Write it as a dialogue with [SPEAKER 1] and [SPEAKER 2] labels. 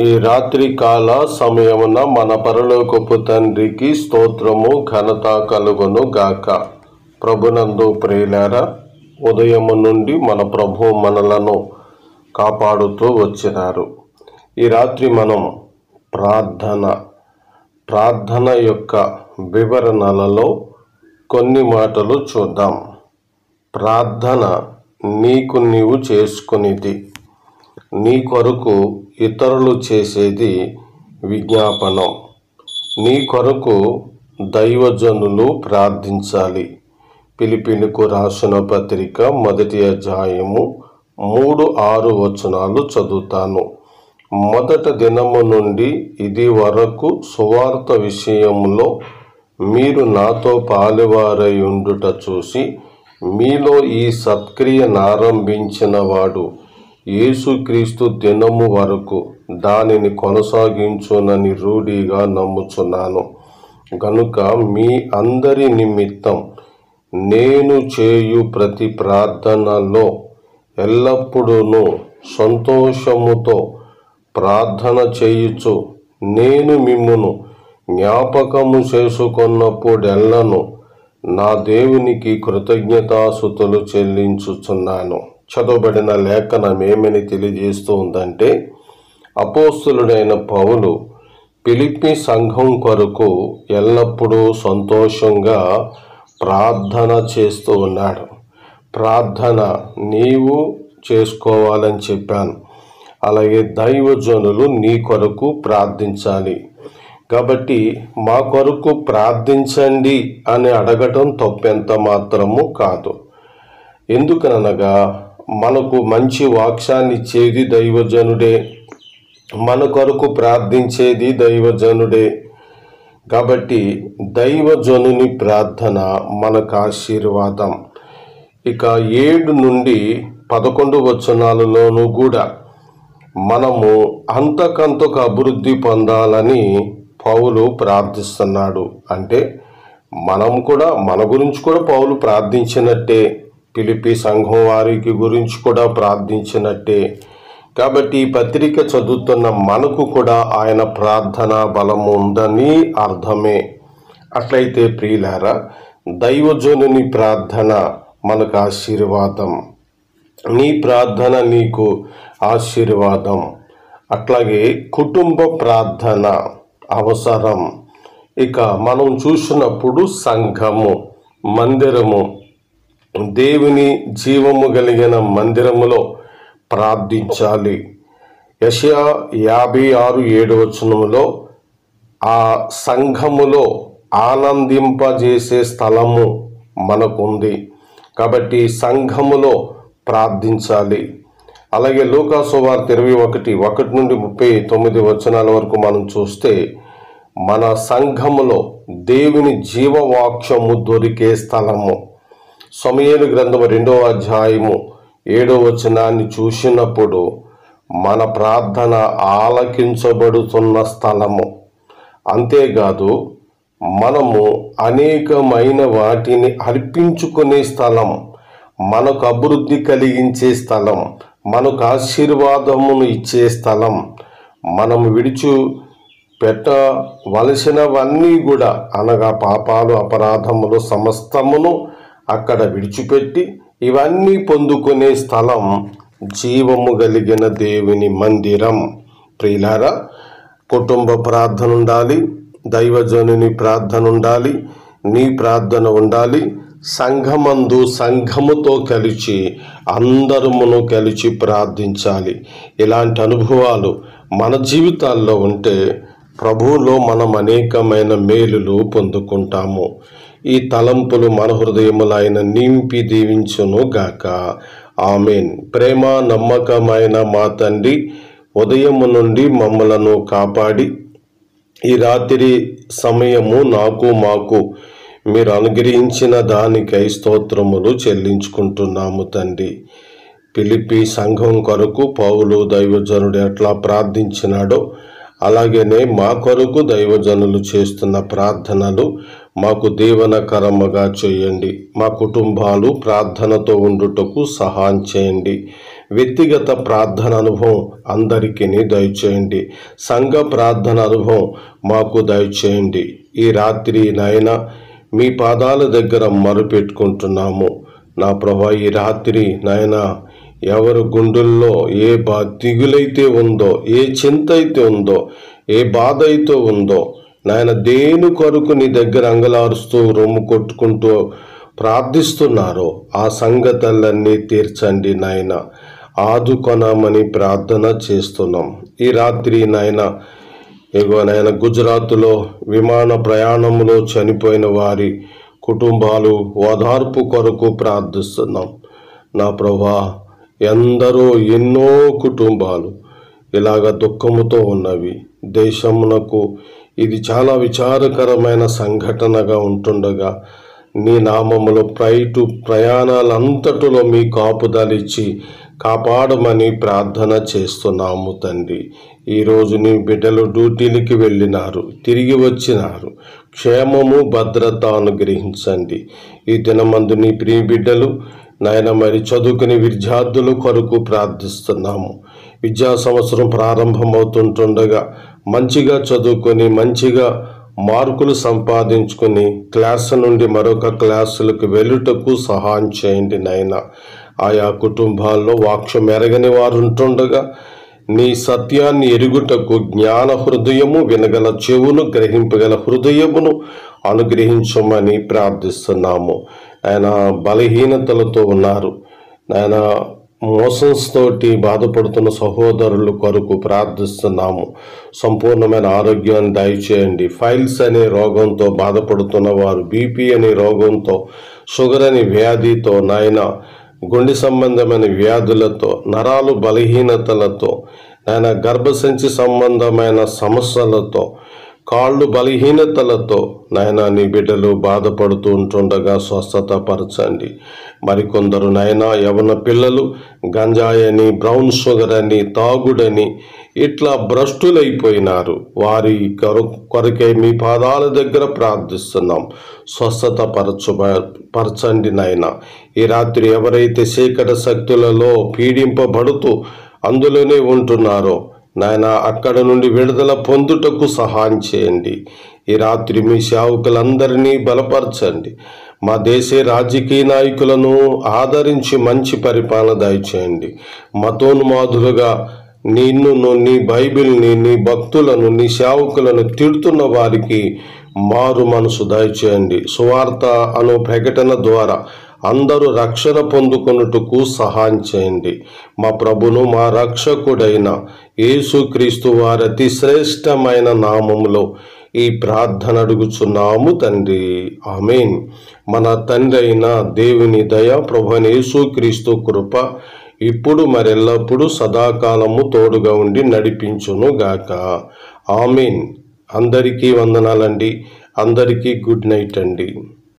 [SPEAKER 1] ఈ రాత్రి కాల సమయమున మన పరలోకపు తండ్రికి స్తోత్రము ఘనత కలుగును గాక. ప్రభునందు ప్రియులారా, ఉదయము నుండి మన ప్రభు మనలను కాపాడుతూ వచ్చినారు. ఈ రాత్రి మనం ప్రార్థన యొక్క వివరణలలో కొన్ని మాటలు చూద్దాం. ప్రార్థన నీకు నీవు చేసుకునేది, నీ కొరకు ఇతరులు చేసేది విజ్ఞాపనం. నీ కొరకు దైవజనులు ప్రార్థించాలి. ఫిలిప్పీయులకు రాసిన పత్రిక 1వ అధ్యాయము 3-6 వచనాలు చదువుతాను. మొదటి దినము నుండి ఇది వరకు సువార్త విషయంలో మీరు నాతో పాలువారై ఉండుట చూసి, మీలో ఈ సత్క్రియనారంభించిన వాడు యేసుక్రీస్తు దినము వరకు దానిని కొనసాగించునని రూఢిగా నమ్ముచున్నాను. గనుక మీ అందరి నిమిత్తం నేను చేయు ప్రతి ప్రార్థనలో ఎల్లప్పుడూ సంతోషముతో ప్రార్థన చేయుచు, నేను మిమ్మును జ్ఞాపకము చేసుకున్నప్పుడెల్లను నా దేవునికి కృతజ్ఞతాస్తుతులు చెల్లించుచున్నాను. చదవబడిన లేఖనం ఏమని తెలియజేస్తూ ఉందంటే, అపోస్తలుడైన పౌలు ఫిలిప్పీ సంఘం కొరకు ఎల్లప్పుడూ సంతోషంగా ప్రార్థన చేస్తూ ఉన్నాడు. ప్రార్థన నీవు చేసుకోవాలని చెప్పాను. అలాగే దైవజనులు నీ కొరకు ప్రార్థించాలి. కాబట్టి మా కొరకు ప్రార్థించండి అని అడగటం తప్పెంత మాత్రము కాదు. ఎందుకనగా మనకు మంచి వాక్యాన్ని ఇచ్చేది దైవజనుడే, మన కొరకు ప్రార్థించేది దైవజనుడే. కాబట్టి దైవజనుని ప్రార్థన మనకు ఆశీర్వాదం. ఇక 7 నుండి 11 వచనాలలోనూ కూడా మనము అంతకంతకు అభివృద్ధి పొందాలని పౌలు ప్రార్థిస్తున్నాడు. అంటే మనం కూడా మన గురించి కూడా పౌలు ప్రార్థించినట్టే, ఫిలిప్పీ సంఘం వారికి గురించి కూడా ప్రార్థించినట్టే. కాబట్టి ఈ పత్రిక చదువుతున్న మనకు కూడా ఆయన ప్రార్థన బలము ఉందని అర్థమే. అట్లయితే ప్రియులారా, దైవజనుని ప్రార్థన మనకు ఆశీర్వాదం, నీ ప్రార్థన నీకు ఆశీర్వాదం. అట్లాగే కుటుంబ ప్రార్థన అవసరం. ఇక మనం చూసినప్పుడు సంఘము, మందిరము, దేవుని జీవము కలిగిన మందిరములో ప్రార్థించాలి. యెషయా 56:7 వచనములో ఆ సంఘములో ఆనందింపజేసే స్థలము మనకుంది. కాబట్టి సంఘములో ప్రార్థించాలి. అలాగే లూకా సువార్త 21:1 నుండి 39 వచనాల వరకు మనం చూస్తే, మన సంఘములో దేవుని జీవవాక్యము దొరికే స్థలము. సమూయేలు గ్రంథము 2వ అధ్యాయము 7వ వచనాన్ని చూసినప్పుడు మన ప్రార్థన ఆలకించబడుతున్న స్థలము. అంతేకాదు, మనము అనేకమైన వాటిని అర్పించుకునే స్థలం, మనకు అభివృద్ధి కలిగించే స్థలం, మనకు ఆశీర్వాదమును ఇచ్చే స్థలం. మనము పెట్టవలసినవన్నీ కూడా, అనగా పాపాలు, అపరాధములు సమస్తమును అక్కడ విడిచిపెట్టి ఇవన్నీ పొందుకునే స్థలం జీవము కలిగిన దేవుని మందిరం. ప్రియులారా, కుటుంబ ప్రార్థన ఉండాలి, దైవజనుని ప్రార్థన ఉండాలి, నీ ప్రార్థన ఉండాలి. సంఘమందు సంఘముతో కలిసి అందరమును కలిసి ప్రార్థించాలి. ఇలాంటి అనుభవాలు మన జీవితాల్లో ఉంటే ప్రభువులో మనం అనేకమైన మేలులు పొందుకుంటాము. ఈ తలంపులు మన హృదయములు ఆయన నింపి దీవించును గాక. ఆమేన్. ప్రేమ నమ్మకమైన మా తండ్రి, ఉదయము నుండి మమ్మలను కాపాడి ఈ రాత్రి సమయము మాకు మీరు అనుగ్రహించిన దానికై స్తోత్రములు చెల్లించుకుంటున్నాము తండ్రి. ఫిలిప్పీ సంఘం కొరకు పౌలు దైవజనుడు ఎట్లా ప్రార్థించినాడో అలాగనే మా కొరకు దైవజనులు చేస్తున్న ప్రార్థనలు మాకు దీవెనకరముగా చేయండి. మా కుటుంబాలు ప్రార్థనతో ఉండుటకు సహాయం చేయండి. వ్యక్తిగత ప్రార్థన అనుభవం అందరికీ దయచేయండి. సంఘ ప్రార్థన అనుభవం మాకు దయచేయండి. ఈ రాత్రి నాయన మీ పాదాల దగ్గర మొరపెట్టుకుంటున్నాము. నా ప్రభా, ఈ రాత్రి నాయన ఎవరు గుండెల్లో ఏ దిగులైతే ఉందో, ఏ చింత అయితే ఉందో, ఏ బాధ అయితే ఉందో నాయన, దేని కొరకు నీ దగ్గర అంగలారుస్తూ రొమ్ము కొట్టుకుంటూ ప్రార్థిస్తున్నారో ఆ సంగతులన్నీ తీర్చండి నాయన. ఆదుకొనమని ప్రార్థన చేస్తున్నాం. ఈ రాత్రి నాయన నాయన గుజరాత్లో విమాన ప్రయాణంలో చనిపోయిన వారి కుటుంబాలు ఓదార్పు కొరకు ప్రార్థిస్తున్నాం. నా ప్రభా, ఎందరో ఎన్నో కుటుంబాలు ఇలాగ దుఃఖముతో ఉన్నవి. దేశమునకు ఇది చాలా విచారకరమైన సంఘటనగా ఉంటుండగా నీ నామములో ఫ్లైటు ప్రయాణాలంతటిలో మీ కాపుదలిచ్చి కాపాడమని ప్రార్థన చేస్తున్నాము తండ్రి. ఈరోజు నీ బిడ్డలు డ్యూటీలకి వెళ్ళినారు, తిరిగి వచ్చినారు. క్షేమము భద్రత అనుగ్రహించండి. ఈ దినమందు నీ ప్రియ బిడ్డలు నాయన మరి చదువుకుని విద్యార్థుల కొరకు ప్రార్థిస్తున్నాము. విద్యా సంవత్సరం ప్రారంభమవుతుంటుండగా మంచిగా చదువుకొని మంచిగా మార్కులు సంపాదించుకుని క్లాసు నుండి మరొక క్లాసులకు వెళ్ళుటకు సహాయం చేయండి నాయన. ఆయా కుటుంబాల్లో వాక్యం ఎరగని వారు ఉంటుండగా నీ సత్యాన్ని ఎరుగుటకు జ్ఞాన హృదయము, వినగల చెవును, గ్రహింపగల హృదయమును అనుగ్రహించమని ప్రార్థిస్తున్నాము. ఆయన బలహీనతలతో ఉన్నారు నాయన, మోషన్స్తోటి బాధపడుతున్న సహోదరుల కొరకు ప్రార్థిస్తున్నాము. సంపూర్ణమైన ఆరోగ్యాన్ని దయచేయండి. ఫైల్స్ అనే రోగంతో బాధపడుతున్న వారు, బీపీ అనే రోగంతో, షుగర్ అనే వ్యాధితో నాయన, గుండె సంబంధమైన వ్యాధులతో, నరాలు బలహీనతలతో నాయన, గర్భసంచి సంబంధమైన సమస్యలతో, కాళ్ళు బలహీనతలతో నాయన నీ బిడ్డలు బాధపడుతూ ఉంటుండగా స్వస్థత పరచండి. మరికొందరు నాయన యవన పిల్లలు గంజాయని, బ్రౌన్ షుగర్ అని, తాగుడని ఇట్లా భ్రష్టులైపోయినారు. వారి కొరకై మీ పాదాల దగ్గర ప్రార్థిస్తున్నాం. స్వస్థత పరచండి నాయన. ఈ రాత్రి ఎవరైతే చీకటి శక్తులలో పీడింపబడుతూ అందులోనే ఉంటున్నారో నాయన, అక్కడ నుండి విడుదల పొందుటకు సహాయం చేయండి. ఈ రాత్రి మీ సేవకులందరినీ బలపరచండి. మా దేశ రాజకీయ నాయకులను ఆదరించి మంచి పరిపాలన దయచేయండి. మతోన్మాదులుగా నిన్ను, నీ బైబిల్ని, నీ భక్తులను, నీ సేవకులను తిడుతున్న వారికి మారు మనసు దయచేయండి. సువార్త అను ప్రకటన ద్వారా అందరూ రక్షణ పొందుకొనుటకు సహాయం చేయండి. మా ప్రభును, మా రక్షకుడైన యేసుక్రీస్తు వారి అతి శ్రేష్టమైన నామములో ఈ ప్రార్థన అడుగుచున్నాము తండ్రి. ఆమేన్. మన తండ్రి అయిన దేవుని దయ, ప్రభువైన యేసుక్రీస్తు కృప ఇప్పుడు మరెల్లప్పుడు సదాకాలము తోడుగా ఉండి నడిపించును గాక. ఆమేన్. అందరికీ వందనాలండి. అందరికీ గుడ్ నైట్ అండి.